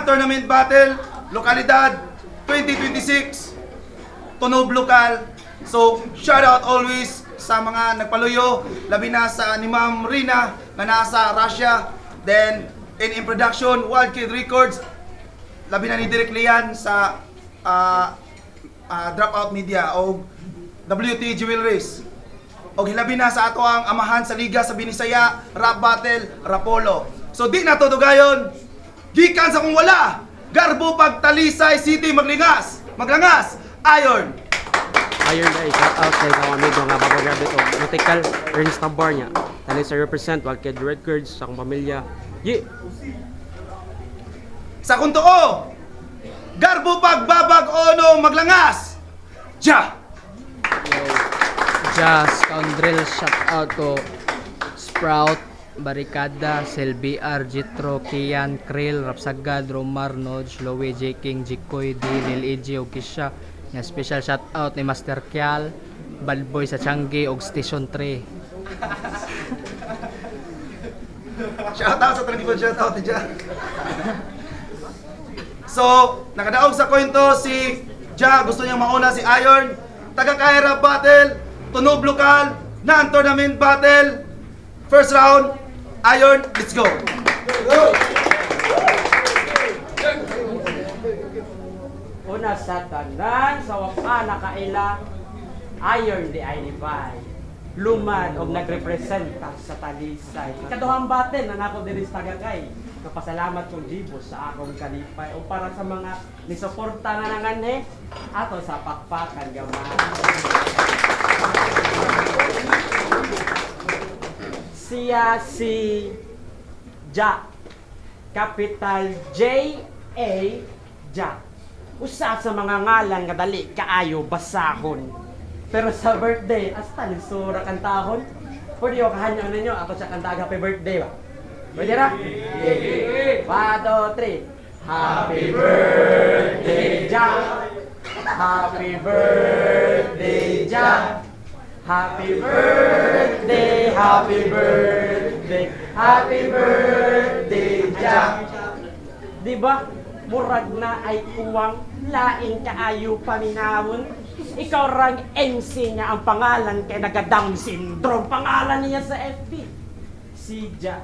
non-tournament battle, lokalidad 2026, Tunog Lokal. So, shout out always sa mga nagpaluyo, labi na sa ni Ma'am Rina na nasa Russia. Then, in production, Wild Kid Records, labi na ni Direk Lian sa Dropout Media o WT Jewelries. O hilabi na sa ato ang amahan sa Liga sa Binisaya, Rap Battle, Rapolo. So di na to dugayon, gikan sa kung wala, Garbo Pagtalisay City Maglangas, Iron. Iron ay shout out sa ikaw amigo nga babagrabe o Nautical Ernst Tabar niya. Tali sa represent Wild Kid Records sa akong pamilya. Sa kung tuo, Garbo Pagbabag Ono Maglangas, Ja! Just Scoundrel, shout out to Sprout, Barikada, Selby-R, Jitro, Kian, Krill, Rapsagad, Romar, Nodge, Lowe, J. King, Jikoy, D, Lil Eji, og Kisha. Nga special shout out ni Master Kial, Bad Boy sa Changi, og Station 3. Shout out sa Tradipon, shout out dyan. So, nakadaog sa kwento si Ja, gusto niyang mauna si Iron, taga Rap Battle, Tunog Lokal, non-tournament battle. First round, Iron, let's go! Una sa tanan sa wapa nakaila Iron di identify. Lumad og nagrepresenta sa Talisay. Ikaduhang battle na nako diri sa Tagakay. Napasalamat kong Jibo sa akong kalipay o para sa mga nisuporta nga nangan ato sa pakpakan gamay. Siya si Ja, capital J-A, Ja. Usa sa mga ngalan nga dali kaayo basahon. Pero sa birthday, hasta ni sura kantahon. Pwede yung kahanyang ninyo, ako sa kantag happy birthday ba? Pwede na? 1, 2, 3. Happy birthday, Ja! Happy birthday, Ja! Happy birthday, happy birthday, happy birthday, Ja! Diba? Murag na ay kuwang laing kaayo paminawon. Ikaw rang MC niya ang pangalan kay naga-Down syndrome. Pangalan niya sa FB. Si Ja.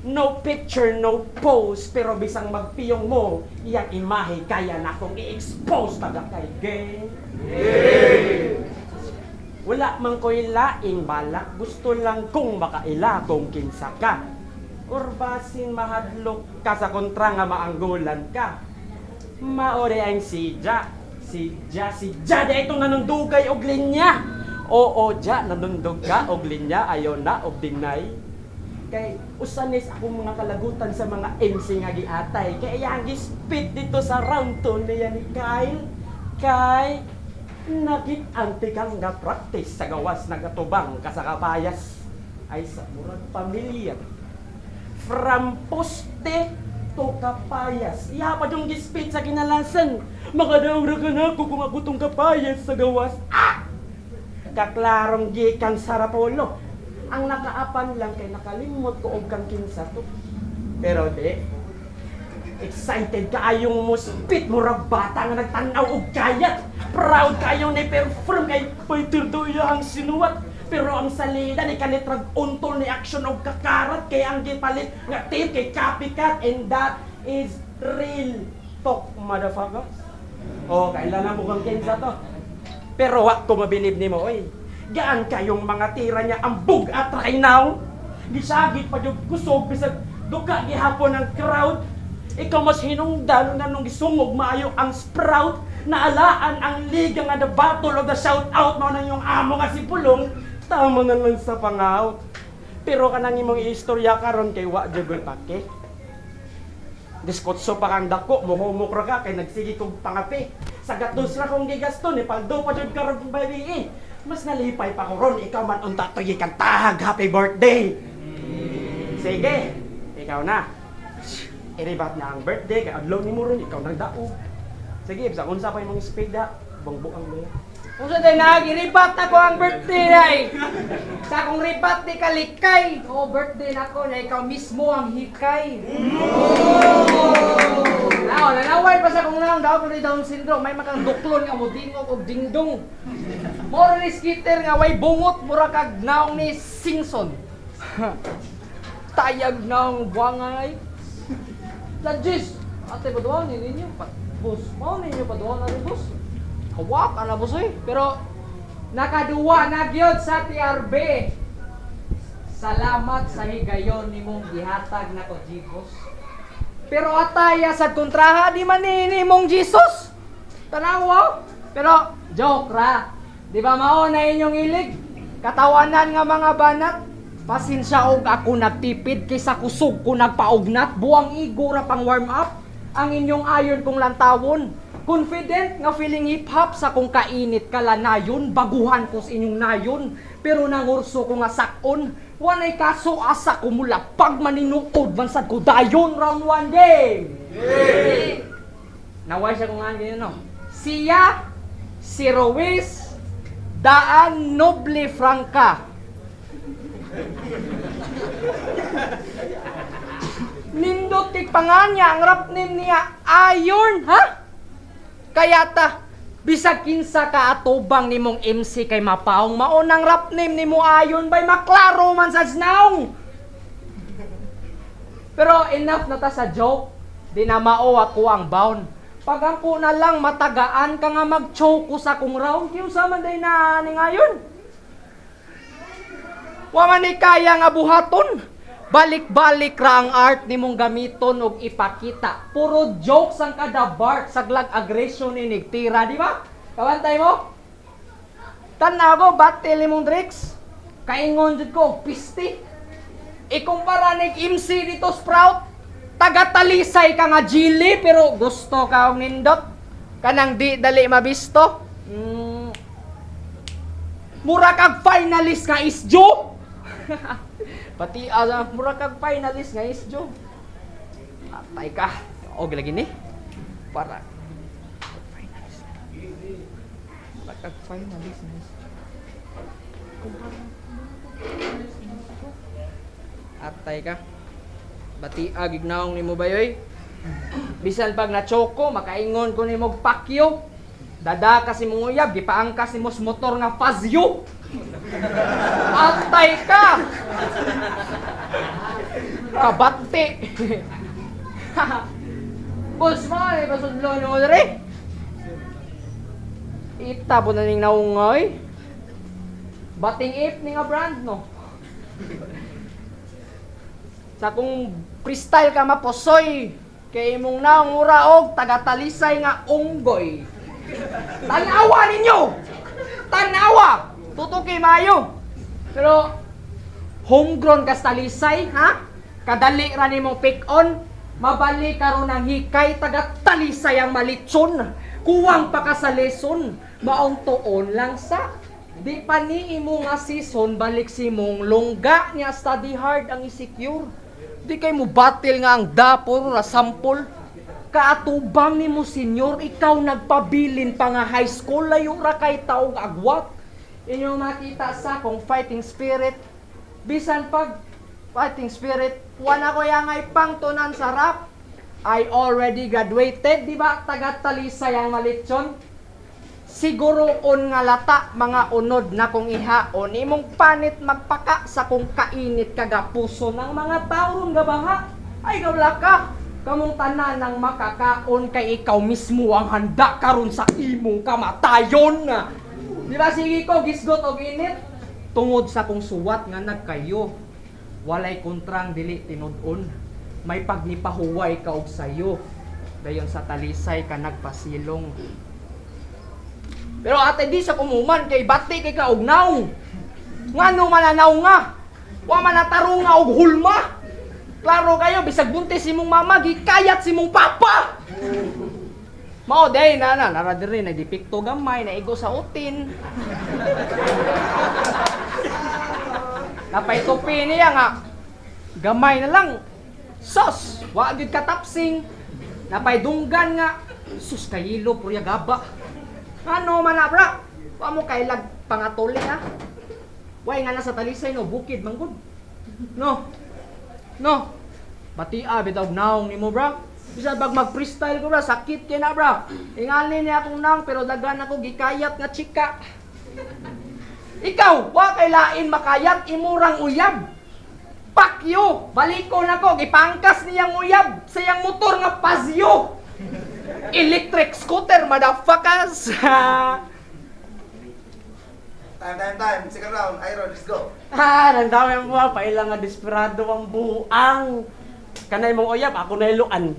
No picture, no pose, pero bisang magpiyong mo, iyang imahe kaya na akong i-expose taga kay gay. Wala man ko'y laing balak, gusto lang kong makaila kung kinsa ka. Urbasin mahadlok ka sa kontra nga maanggulan ka. Maori ang si Ja. Si Ja di itong nanundugay og linya. Oo, Ja, nanundog ka og linya, ayaw na og dinay. Kay usanis akong mga kalagutan sa mga MC nga giatay. Kay iyang gispit dito sa round 2 niya ni Kyle. Kay nagit-anti kang nga practice sa gawas nagatubang ka sa kapayas. Ay sa murag pamilya. From poste to kapayas. Iya pa yung gispit sa kinalasan. Makadaog na ka na ako kung ako tong kapayas sa gawas. Kaklarong gikan sa Rapolo. Ang nakaapan lang kay nakalimot ko og kang kinsa to. Pero di, excited kaayong mo spit mo ra bata nga nagtanaw og kayat. Proud kayong na-perform kay fighter do ang sinuwat. Pero ang salida ni kanitrag untol ni action og kakarat kay ang gipalit nga tape kay copycat, and that is real talk, motherfucker. Oh, kailangan mo kang kinsa to. Pero wa ko mabilib nimo oy. Gaan kayong mga tira niya ang bug at right now. Gisagit pa yung kusog bisag duka gihapon ang crowd. Ikaw mas hinungdan nga nung gisungog maayo ang Sprout. Naalaan ang liga nga the battle of the shout out mo ng yung amo nga si Pulong. Tama na lang sa pangout. Pero kanang imong istorya karon kay wa jud pake. Diskotso pa kang dako, muhumok ra ka kay nagsigi kog pangapi. Sagat dos ra kong gigasto ni paldo pa jud karon baby. Mas nalipay pa ko ron, ikaw man unta to gikan tahag happy birthday. Sige, ikaw na. Iribat na ang birthday kay adlaw nimo ron ikaw nagdao. Sige, sa unsa pa imong speed da, bangbuang mo. Unsa day nagiribat ako ang birthday ay. Sa akong ribat ni kalikay. O birthday nako na ikaw mismo ang hikay. Oh, nanaway pa sa kung naong daw kung Down syndrome, may makang duklon nga mo dingog og dingdong. Moro ni skitter nga way bungot mura kag naong ni Singson. Tayag naong buangay. Lajis, ate paduan ni ninyo pa. Boss, mo ninyo paduan na rin boss. Hawak ana boss eh. Pero nakaduwa na gyud sa TRB. Salamat sa higayon nimong gihatag nako Jibos. Pero ataya sa kontraha di man ni mong Jesus. Tanawa. Pero joke ra. Di ba mao na inyong ilig? Katawanan nga mga banat. Pasensya og ako nagtipid kaysa kusog ko nagpaugnat. Buang igo ra pang warm up. Ang inyong ayon kong lantawon. Confident nga feeling hip-hop sa kung kainit kalanayon. Baguhan ko sa inyong nayon. Pero nangurso ko nga sakon. Wanay kaso asa ko mula pag maninuod bansad ko dayon round 1 game. Yay! Naway siya kung nga ganyan no. Siya, si Ruiz, Daan Noble Franca. Nindot kay panganya ang rap name niya Iron, ha? Kaya ta bisag kinsa ka atubang nimong MC kay mapaong maunang rap name nimo ayon bay maklaro man sa snaong. Pero enough na ta sa joke. Di na mao ako ang bound. Pagampo na lang matagaan ka nga mag-choke sa kung round. Yung sa man day na ni ngayon. Wa man ni kaya nga buhaton. Balik-balik ra ang art nimong gamiton og ipakita. Puro jokes ang kada bar, saglag aggression ni nigtira, di ba? Kawantay mo? Tanaw ko, battle nimong tricks. Kaingon jud ko, pisti. Ikumpara nig MC dito, Sprout. Taga-talisay ka nga jili, pero gusto ka og nindot. Kanang di dali mabisto. Mura kag finalist nga isjo. Pati mura kag finalist nga isjo. Atay ka. Og lagi ni. Para finalist. Mura kag finalist nga isjo. Atay ka. Bati gignaong nimo bayoy. Bisan pag na-choco, makaingon ko nimo pakyo. Dada kasi mong uyab, gipaangkas nimo sa motor nga Fazio. Atay ka! Kabati! Boss mo, ay pasudlo nyo dere. Ita po na ning naungoy. Bating ip ni nga brand, no? Sa kung freestyle ka maposoy, kay imong naong uraog, taga-talisay nga unggoy. Tanawa ninyo! Tanawa! Tutuki mayo. Pero homegrown kas talisay, ha? Kadali ra nimong pick on, mabali karon ang hikay taga talisay ang malitson. Kuwang pa ka sa lesson, maong tuon lang sa di pa ni imo nga season balik si mong longga niya study hard ang isecure. Di kay mo battle nga ang dapor ra sample. Kaatubang nimo senyor, ikaw nagpabilin pa nga high school layo ra kay taong agwat. Inyo makita sa kung fighting spirit, bisan pag fighting spirit, wala ko yang ay pangtunan sa rap. I already graduated, di ba? Taga-talisay ang malitson. Siguro on nga lata, mga unod na kong ihaon, imong panit magpaka sa kung kainit kagapuso ng mga taon gabaha. Ay gawla ka, kamong tanan ng makakaon kay ikaw mismo ang handa karon sa imong kamatayon. Di ba sige ko, gisgot og init? Tungod sa kong suwat nga nagkayo. Walay kontrang dili tinud-on. May pagnipahuway ka og sayo. Dayon sa talisay ka nagpasilong. Pero ate di sa kumuman kay bati kay ka og naw. Ngano mananaw nga? Wa man natarong nga og hulma. Klaro kayo bisag buntis imong mama gikayat si mong papa. Mao day nara diri nagdipikto gamay naigo sa utin. Napay tupi niya nga gamay na lang. Sos, wa gyud katapsing. Napay dunggan nga sus kayilo purya gaba. Ano man na bra? Wa mo kay lag pangatuli ha. Way nga nasa talisay no bukid manggod. No. Bati bitaw naong nimo bra. Bisan pag mag-freestyle ko bra, sakit kay na bra. Ingali niya akong nang pero daghan ako gikayat nga chika. Ikaw, wa kay lain makayat imurang uyab. Pakyo, baliko na ko, gipangkas niyang uyab sa iyang motor nga Pazio. Electric scooter, motherfuckers. Time. Second round. Iron, let's go. Nang dami mo pailang nga desperado ang buang. Kanay mong uyab, ako na iluan.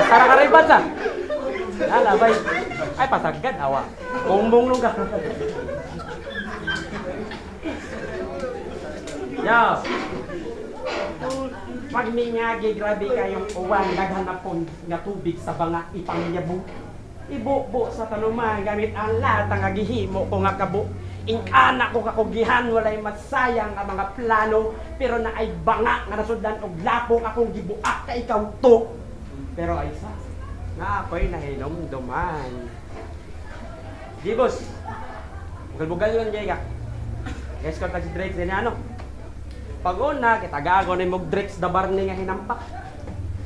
Para ka rin ba sa? Lalabay. Ay, pasagad, awa. Bumbong nung ka. Yo. Pag mingagi, grabe kayong uwan, naghanapon nga tubig sa banga ipangyabo. Ibubo sa tanuman, gamit ang lahat ang agihimo ko nga kabo. Ingana ko kakugihan, walay masayang ang mga plano, pero na ay banga nga nasudlan og lapong akong gibuak ka ikaw to. Pero ay sa, nga ako'y nahinomduman. Gibos, bugal-bugal lang jay ka. Guys ko tag si Drake din ano. Pag-una, kitagago na yung Drex da Barney nga hinampak.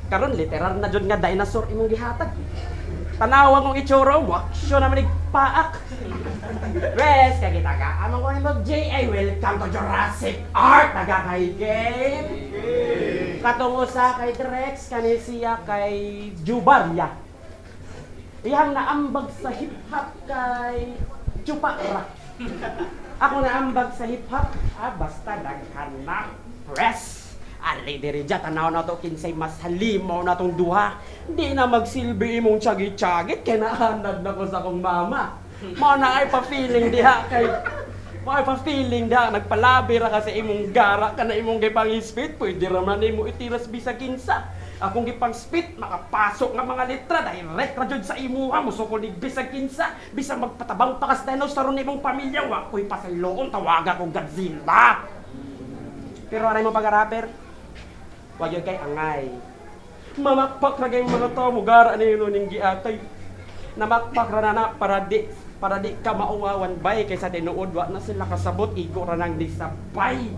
Karon literal na jud nga dinosaur imong gihatag. Tanawa kong itsura, waksyo naman nagpaak. Res, kaya kitaga, amang ko ni Mag J.A. Welcome to Jurassic Art! Nagkakaikin! Katungo sa kay Drex, kani siya kay Jubaria. Iyang naambag sa hip-hop kay Chupara. Ako naambag sa hip-hop, basta daghan na press. Ali diri dya, tanaw na to kinsay mas halimaw na tong duha. Di na magsilbi imong tsagit-tsagit, kaya nahanad na ko sa kong mama. Mao na ay pa-feeling diha kay... Mao ay pa-feeling diha, nagpalabi ra ka sa imong gara, ka na imong gipang-spit, pwede raman imo itiras bisa kinsa. Akong gipang-spit, makapasok nga mga litra, direct ra jud sa imuha, musukulig bisa kinsa, bisa magpatabang pakas dinosaur nimong pamilya, wakoy pasayloon, tawaga ko Godzilla. Pero anay mo pag-rapper? Wag yun kay angay. Mamakpak na kayong mga tao, mugara na yun ning giatay. Namakpak na na para di ka mauwawan bay kaysa tinuod wa na sila kasabot igo ra nang disabay.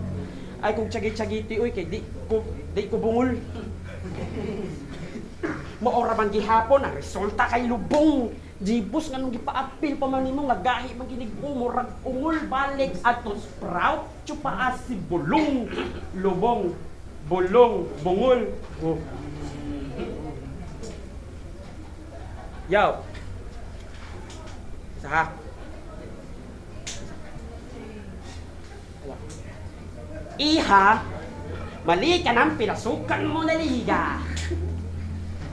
Ay kung tsagi-tsagiti uy kay di ko bungol. Maora man gihapon ang resulta kay lubong. Jibus nga nung gipa-appeal pa man nimo nga gahi man ginig umurag ungol balik ato sprout chupaas si bulong lubong bulong bungol. Oh. Yo. Sa. Iha, mali ka nang pinasukan mo na liga.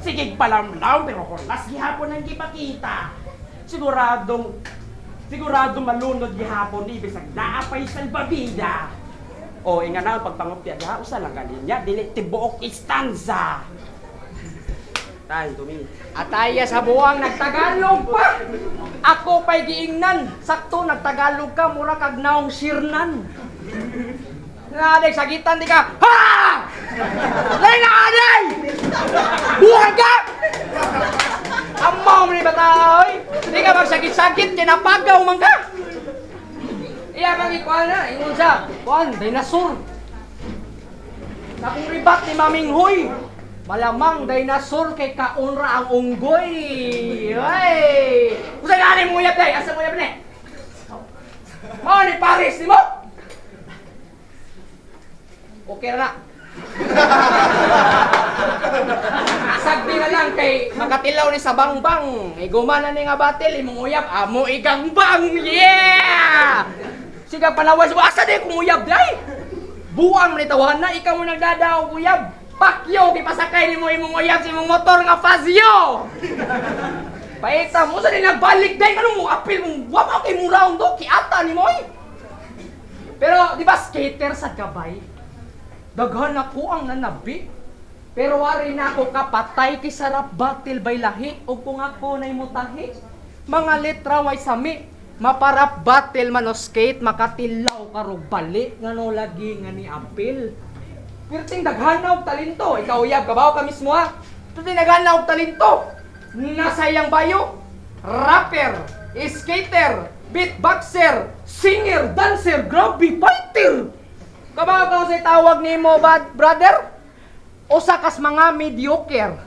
Sige palamlaw pero horlas gihapon ang gipakita. Siguradong malunod gihapon ni bisag naapay salbabida. O inga na pagpangopya diha usa lang kaninya dili tibuok istanza. Time to me. Ataya sa buwang nagtagalog pa. Ako pa'y giingnan. Sakto nagtagalog ka, mura kag naong sirnan. Naday, sagitan di ka. Ha! Lay na aday! Buhay ka! Amaw mo ni bataoy. Di ka magsagit-sagit, kinapagaw man ka. Iya bang ikuan na, ingon siya. Kuan, dinosaur. Nakong ribat ni Maming Huy. Malamang dinosaur kay kaunra ang unggoy. Ay! Kung saan nga mo uyab day? Asa mo uyab ni? Oh, ni Paris, di mo? Okay na. Sagdi na lang kay makatilaw ni sa bangbang. Igumana ni nga batil, imong uyab, amo igangbang. Yeah! Siga panawas mo, asa di kung uyab day? Buang ni tawahan na, ikaw mo nagdadaw uyab. Pakyo, kipasakay ni mo imong uyab sa imong motor nga Fazio! Paita mo, sa din nagbalik day, anong mo apil mong wama kay mong round do, kiata ni mo eh. Pero, di ba skater sa gabay? Daghan ako ang nanabi. Pero wari na ako kapatay kay sarap battle bay lahi o kung ako na'y mutahi. Mga letra way sami, maparap battle man o skate, makatilaw karo bali, ngano lagi nga ni apil. Pirting daghanaw talento, ikaw uyab kabaw ka mismo ha. Pirting daghanaw talento. Nasayang bayo, rapper, skater, beatboxer, singer, dancer, grabe, fighter. Kabaw ka sa tawag nimo bad brother? Usa kas mga mediocre.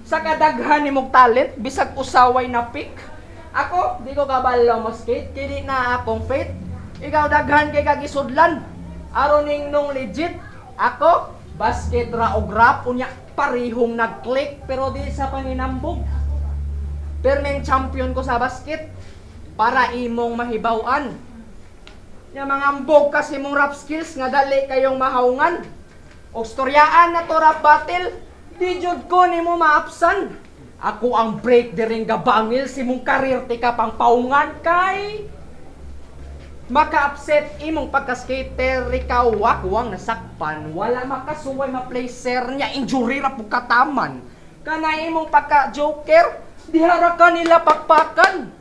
Sa kadaghan nimong talent, bisag usaway na pick. Ako, di ko kabalo mo skate, kini na akong faith. Ikaw daghan kay kagisudlan. Aron ning nung legit. Ako, basket ra og rap unya parihong nag-click pero di sa panginambog. Pero ning champion ko sa basket para imong mahibaw-an. Nya mga ambog kasi mong rap skills nga dali kayong mahaungan. Og storyaan na to rap battle, di jud ko nimo maapsan. Ako ang break diring gabangil si mong karir ti ka pang paungan kay maka-upset imong pagka-skater ikaw wakwang nasakpan wala makasuway ma-placer nya injury ra pug kataman kana imong pagka-joker dihara ka nila pakpakan.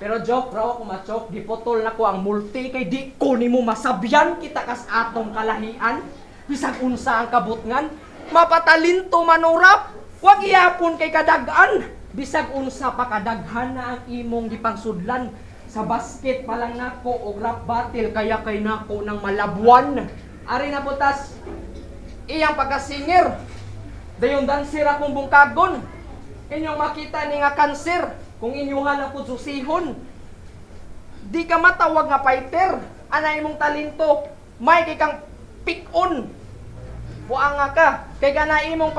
Pero joke raw ako ma-choke, di potol na ko ang multi kay di ko nimo masabyan kita kas atong kalahian bisag unsa ang kabutngan mapatalinto manurap wag iyapon kay kadagan bisag unsa pa kadaghan na ang imong gipangsudlan sa basket pa lang nako og rap battle kaya kay nako ng malabwan ari na butas iyang pagka-singer dayon dancer akong bungkagon inyong makita ni nga cancer kung inyuhan ang pud susihon di ka matawag nga fighter anay imong talento may kay kang pick on buanga ka kay kana imong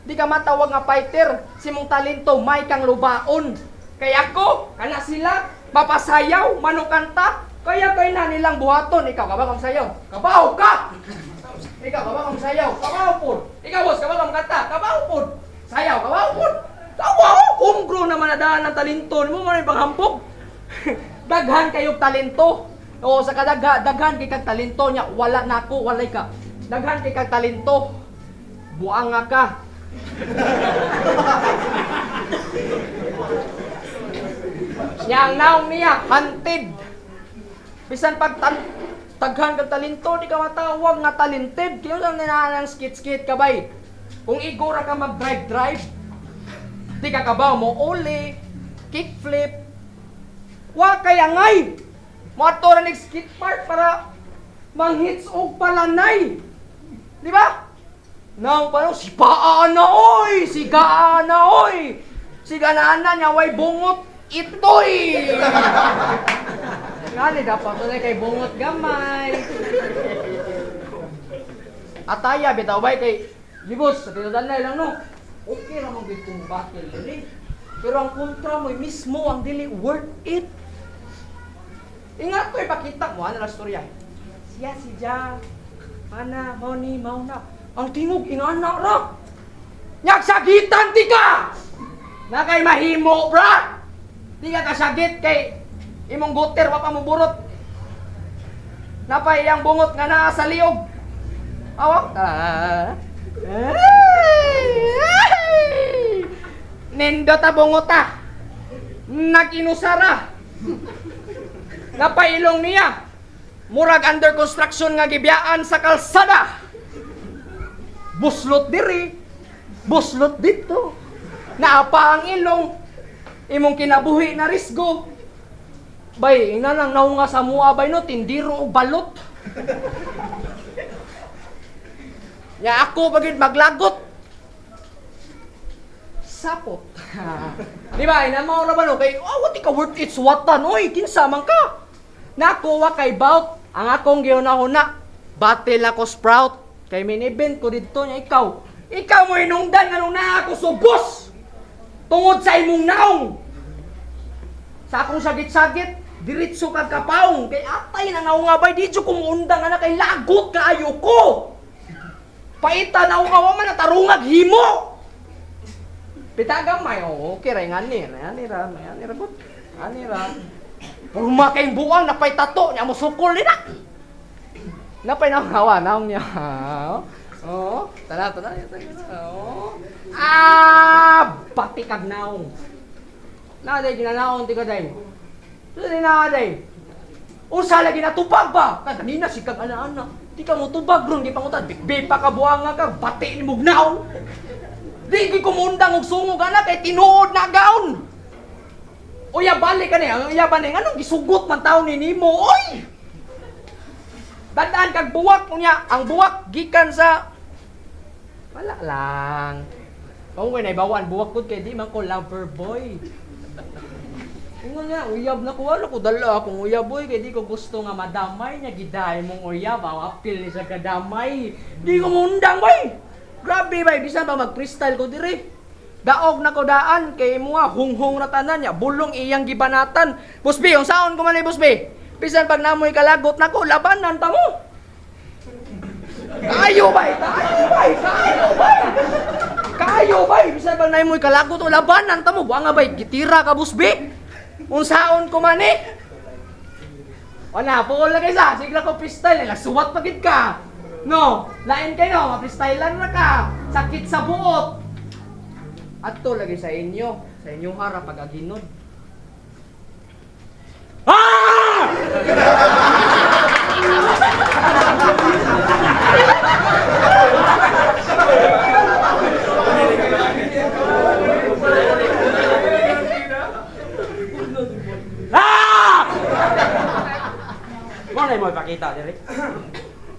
di ka matawag nga fighter si mong talento may kang lubaon kay ako kana sila mapasayaw manukanta kaya kay na nilang buhaton ikaw kabaw kang sayaw kabaw ka ikaw kabaw kang sayaw kabaw pud ikaw boss kabaw kang kanta kabaw pud sayaw kabaw pud kabaw homegrown naman na daan ng talento mo man panghampog daghan kayog talento o sa daghan kay kag talento nya wala nako walay ka daghan kay kag talento buanga ka yang naong niya hunted bisan pag taghan kag talento di ka matawag nga talented kaya lang ninanang skit kabay kung igora ka mag drive di ka kabaw mo ole kickflip wa kaya ngay mo ato ra nig skit part para manghits og palanay di ba nang parang sigaan na oy sigaan na oy sigaan na nya way bungot itoy ngani dapat to kay bungot gamay ataya bitaw bay kay libos sa tinudanay lang no okay ra mong gid kung battle dili pero ang kontra mo mismo ang dili worth it ingat ko ipakita mo ano na storya siya si Ja mana mao ni mao na ang tingog ingana ra nyag sagitan ti ka na kay mahimo bra di ka kasagit kay imong guter wa pa mo burot napay iyang bungot nga naa sa liog awa nindot a bungota nag-inusara napailong niya murag under construction nga gibiyaan sa kalsada buslot diri buslot dito naapa ang ilong imong kinabuhi na risgo bay ina nang naunga sa mua bay no tindiro og balot ya ako bagid maglagot sapot di ba ina mao ra ba no kay what ka worth it swatan oy kinsa man ka nakuha kay bout ang akong gihunahuna battle ako Sprout kay main event ko dito nya ikaw mo hinungdan anong na ako subos tungod sa imong naong sa akong sagit-sagit diretso kag kapaong kay atay na naungabay di jud ko muundang ana kay lagot kaayo ko paita naungawa man tarungag himo pitagam may okay ra ngani ra gud ani ra purma kay buang napay tato nya mo sukol nila napay naungawa naong niya oh tara oh bati kag naong na day ginanaon ti kaday Dili na day. Usa lagi natupag ba? Kanina si kag ana-ana. Di ka mo tubag ron di pangutan. Bigbe pa ka buanga ka bati ni mugnaon. Di gi kumundang og sungog ana kay tinuod na gaon. Uya balik ka niya, uya ba niya, anong gisugot man taon ni Nimo, oy! Tandaan kag buwak niya, ang buwak gikan sa wala lang. Kung na ibawan buwak ko kay di man ko lover boy. Ingon nga, uyab na ko, wala ko dala akong uyab boy, kay di ko gusto nga madamay niya, gidahay mong uyab, apil ni sa kadamay. Di ko mundang boy! Grabe bay, bisan pa mag-freestyle ko diri. Daog na ko daan, kay mga hunghong na tanan niya, bulong iyang gibanatan. Busbi, yung saon ko man ay Busbi. Bisan pag namoy kalagot na ko, labanan ta mo. Kayo bay, kayo bay, kayo bay. Kayo bay, bisan pag namoy kalagot o labanan ta mo. Buwa nga bay, gitira ka Busbi. Unsaon ko man eh. Wala, pukol na kayo sa. Sigla ko freestyle. Nagsuwat pagid ka. No, lain kayo. Ma-freestylean na ka. Sakit sa buot. At to lagi sa inyo. Sa inyong harap pag-aginod. Ah! Mo na mo ipakita dire.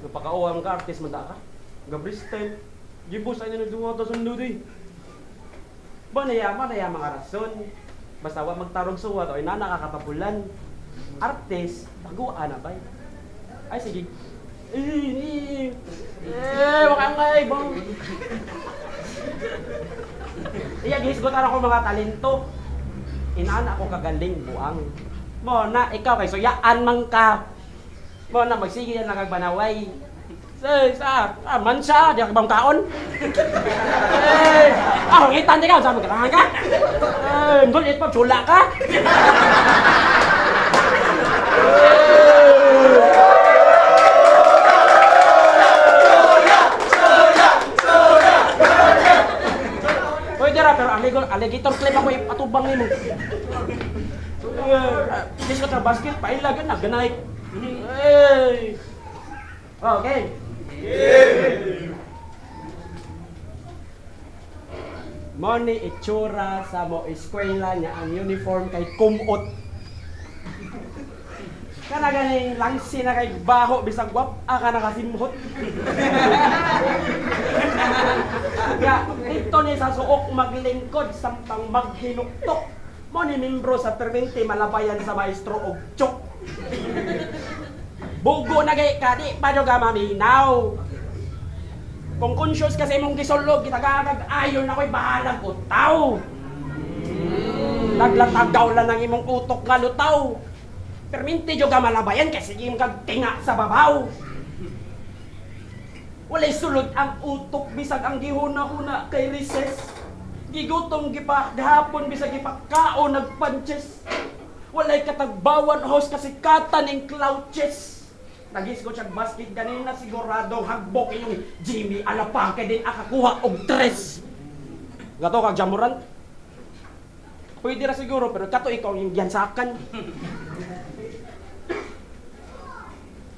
Napakauwang ka artist man ka. Gabristyle. Gibos ay na duwa ta sundo di. Ba na mga rason. Basta wa magtarong suwa to ay na nakakapapulan. Artist, baguan na bay. Ay sige. Waka nga bang. Iya gihisgotan ako mga talento. Inana ako kagaling buang. Mo na ikaw kay suyaan man ka. Mo na magsige yan nagagbanaway. Sa mansa, di ka bang kaon? Ngitan di ka, saan magkarangan ka? Ndulit pa, chula ka? Pwede ra, pero alligator clip ako ipatubang ni mo. Disco sa basket, pailagan na, ganay. Hey! Okay. Mo ni itsura sa mo eskwela niya ang uniform kay kumot. Kana ganing langsi na kay baho bisag gwap ka nakasimhot. Ya, ito ni sa suok maglingkod samtang maghinuktok. Mo ni membro sa permente malabayan sa maestro og chok. Bugo na gay ka, di pa nyo ka maminaw. Kung conscious kasi mong gisulog, kitagagag ayon ako'y bahalang utaw. Naglatagaw lang ng imong utok nga lutaw. Perminti nyo ka malabayan kasi yung kagtinga sa babaw. Walay sulod ang utok, bisag ang gihuna-huna kay recess. Gigutom gipa, gahapon bisag ipakao nagpunches. Walay katagbawan host kasi katan ng clouches. Nagis ko siyang basket ganina siguradong hagbok yung Jimmy Alapang kay din akakuha og 3. Gato kag jamuran. Pwede ra siguro pero kato ikaw yung giyansakan.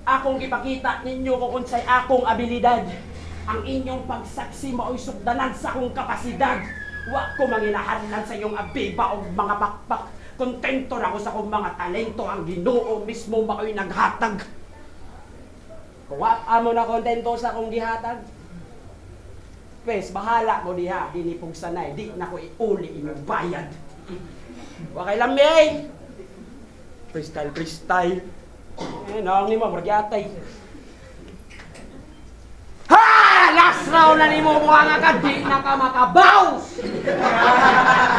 Akong ipakita ninyo kung unsay akong abilidad. Ang inyong pagsaksi mao'y sukdanan sa akong kapasidad. Wa ko manginahanlan sa iyong abiba o mga pakpak. Kontento na ako sa akong mga talento. Ang Ginoo mismo mao'y naghatag. Kung amo na kontento sa akong gihatag, pes, bahala mo diha, dinipog sanay, di na ko iuli inyong bayad. Wakay lambing! Freestyle. Naong ni mo, margyatay. Ha! Last round na ni mo mga ka, di na ka makabaw!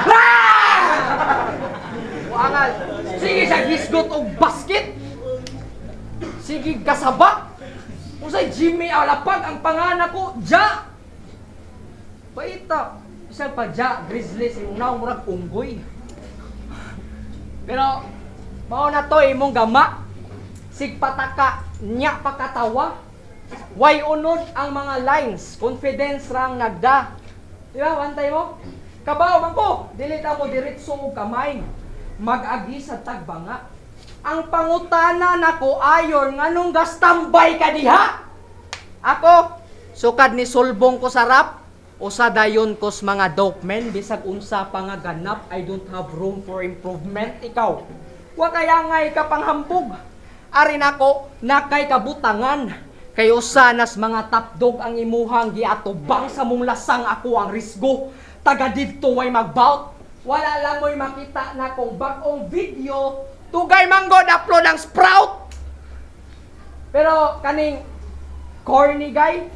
Ha! Wangal, sige sa gisgot o basket! Sige kasabak! Usay Jimmy Alapag ang panganak ko, Ja! Paita, isang pa Ja, grizzly, imong naong murag unggoy. Pero, mao na to imong gama, sigpataka, nya pakatawa, way unod ang mga lines, confidence rang nagda. Diba, wantay mo? Kabaw man ko, dilita mo diretso og kamay, mag-agi sa tagbanga. Ang pangutana nako ayon nganong gastambay ka diha? Ako, sukad ni sulbong ko sa rap, Usa dayon kos mga dope men, bisag unsa pa nga ganap, I don't have room for improvement. Ikaw, wa kaya ngay ka panghambog. Arin ako, nakay kabutangan. Kay usa nas mga tapdog ang imuhang giatubang sa mong lasang ako ang risgo. Taga didto way magbout. Wala lang mo'y makita na kong bagong video. Tugay manggod upload ang Sprout. Pero kaning corny guy,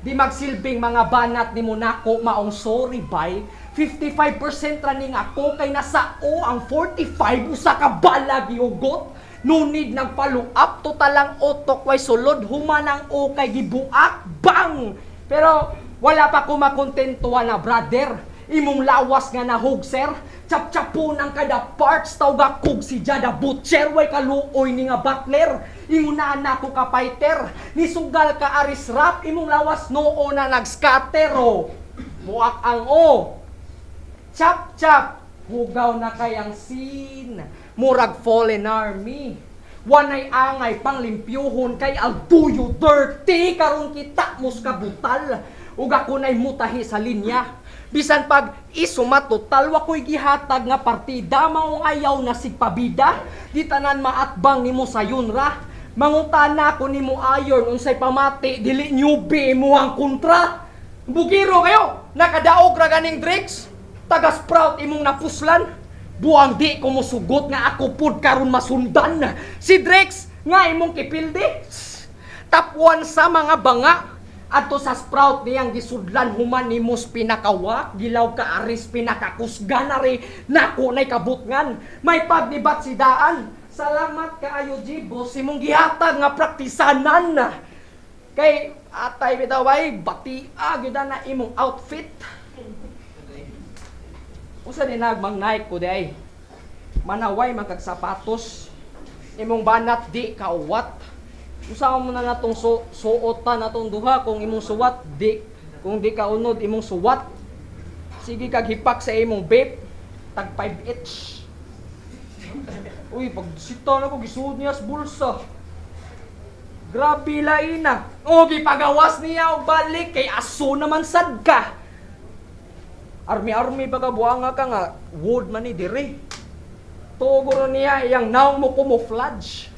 di magsilbing mga banat ni mo nako maong sorry bay. 55% raning ako kay nasa o ang 45 usa ka bala giugot. No need nagfollow up total lang otok way sulod humanang o kay gibuak bang. Pero wala pa ko makontentuhan na brother. Imong lawas nga nahog sir. Chap-chapo ng kada parts tawga kog si Jada Butcher way kaluoy ni nga butler. Imong na ko ka fighter. Nisugal ka aris rap imong lawas noo na nag-scatter oh. Buak ang o. Chap-chap hugaw na kayang scene. Murag fallen army. Wanay angay panglimpyuhon kay altuyo dirty karon kita mus kabutal. Ug ako nay mutahi sa linya. Bisan pag isumat total wa ko'y gihatag nga partida maong ayaw na sigpabida. Di tanan maatbang nimo sa yunra. Mangutana ko nimo ayon unsay pamati dili newbie mo ang kontra. Bugiro kayo, nakadaog ra ganing drinks. Taga Sprout imong napuslan. Buang di ko musugot nga ako pud karon masundan. Si Drex nga imong kipildi. Top 1 sa mga banga. Adto sa Sprout niyang gisudlan human nimos pinakawak, gilaw ka aris pinakakusgan na rin, nako na'y kabutngan. May pagdibat si Daan. Salamat kaayo Jibo, si mong gihatag nga praktisanan. Kay atay bitaway, bati gyud na imong outfit. Usa din nagmang Nike ko day. Manaway magkagsapatos. Imong banat di kauwat. Usa mo na natong suotan natong duha kung imong suwat di kung di ka unod imong suwat. Sige kag hipak sa imong vape tag 5 each. Uy, pag sita na ko gisuod niya sa bulsa. Grabe laina. O gipagawas niya og balik kay aso naman sad ka. Army baga buanga ka nga wood man ni dire. Tuguro niya iyang naong mo camouflage.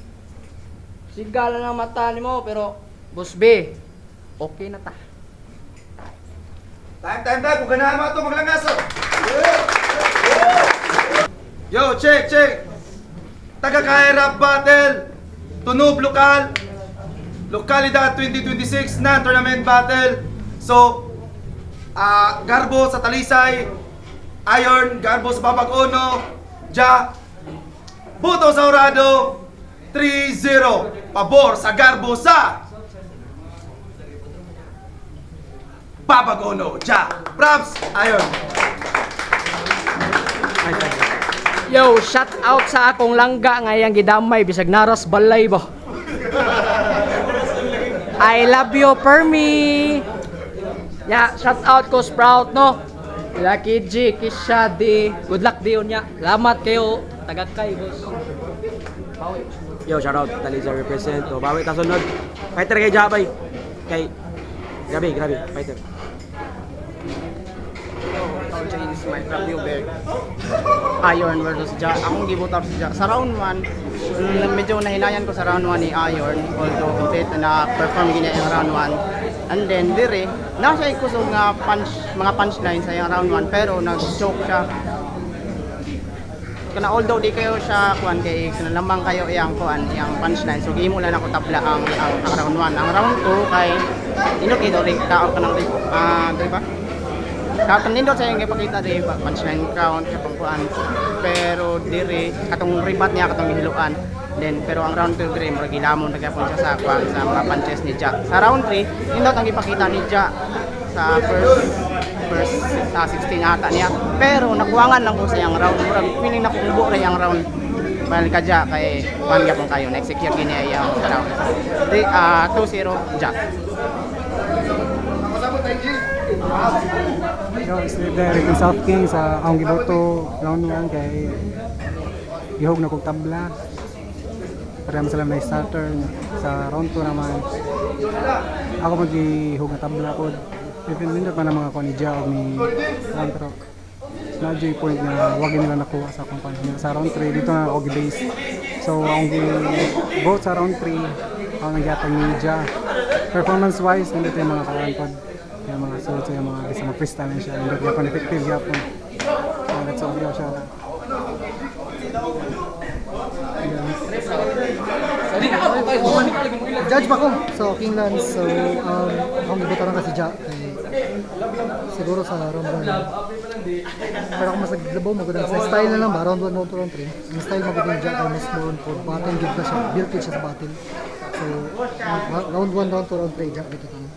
Sigala na mata ni mo, pero Boss B, okay na ta. Time. Kung ganahan mo ito, maglangaso. Yo, check. Taga-Kairap Battle. Tunob Lokal. Lokalidad 2026 na tournament battle. So, Garbo sa Talisay. Iron, Garbo sa Babag-Ono. Ja. Buto sa Orado. 3-0. Pabor sa Garbo sa Babag-Ono. Ja. Props. Iron. Yo, shout out sa akong langga ngayang gidamay bisag naras balay ba. I love you Permi. Ya, shout out ko Sprout no. Lucky G, Kisha D. Good luck diyon niya. Salamat kayo. Tagakay boss. Yo, shoutout, Talisay represent. O, bawi ta sunod. Fighter kay Jabay. Kay... Grabe, fighter. This is my review bag. Iron versus Ja. Akong gibutar si Ja. Sa round 1, medyo nahinayan ko sa round 1 ni Iron. Although complete na perform gina yung round 1. And then dire, nasa ikusog nga mga punchline sa yung round 1 pero nag-choke siya. Kana although di kayo siya kuan kay sinalambang kayo iyang kuan iyang punchline so gimo lang ako tabla ang round 1. Ang round 2 kay ino rin kaon kanang di ba? Katong nindot sa iyang ipakita di ba punchline count kapag kuan pero diri katong ribat niya katong gihiluan. Then pero ang round 2 dire murag gilamon na gyapon siya sa kuan sa mga punches ni Ja. Sa round 3 nindot ang ipakita ni Ja sa first 16 ata niya pero nakuwangan lang ko sa iyang round murag feeling na kubo ra iyang round bal ka Ja kay pangya kung kayo next secure gini iyang round 2-0 Ja. Yo, it's Derek in South King sa akong giboto round 1 kay gihog na kog tabla. Parang sila may starter sa round 2 naman. Ako magihog na tabla ko. Nindot man ang mga kuan ni Ja o ni Juan, pero na point nga wag nila nakuha sa akong pan. Sa round 3 dito na ako base. So ang vote sa round 3 ang nagyatag ni Ja. Performance wise nindot yung mga kawan pod. Yung mga sulod sa yung mga bisa mga freestyle na siya. Nindot yapon effective yapon. So that's all yung siya. Judge pa ko sa Kinglands. So, akong gibutaran kasi Ja. Siguro sa round 1. Pero ako mas naglabaw, magandang sa style na lang ba? Round 1, round 2, round 3. Ang style magandang Ja ay mas more for battle, give na siya, built in siya sa battle. So, round 1, round 2, round 3, Ja dito tayo.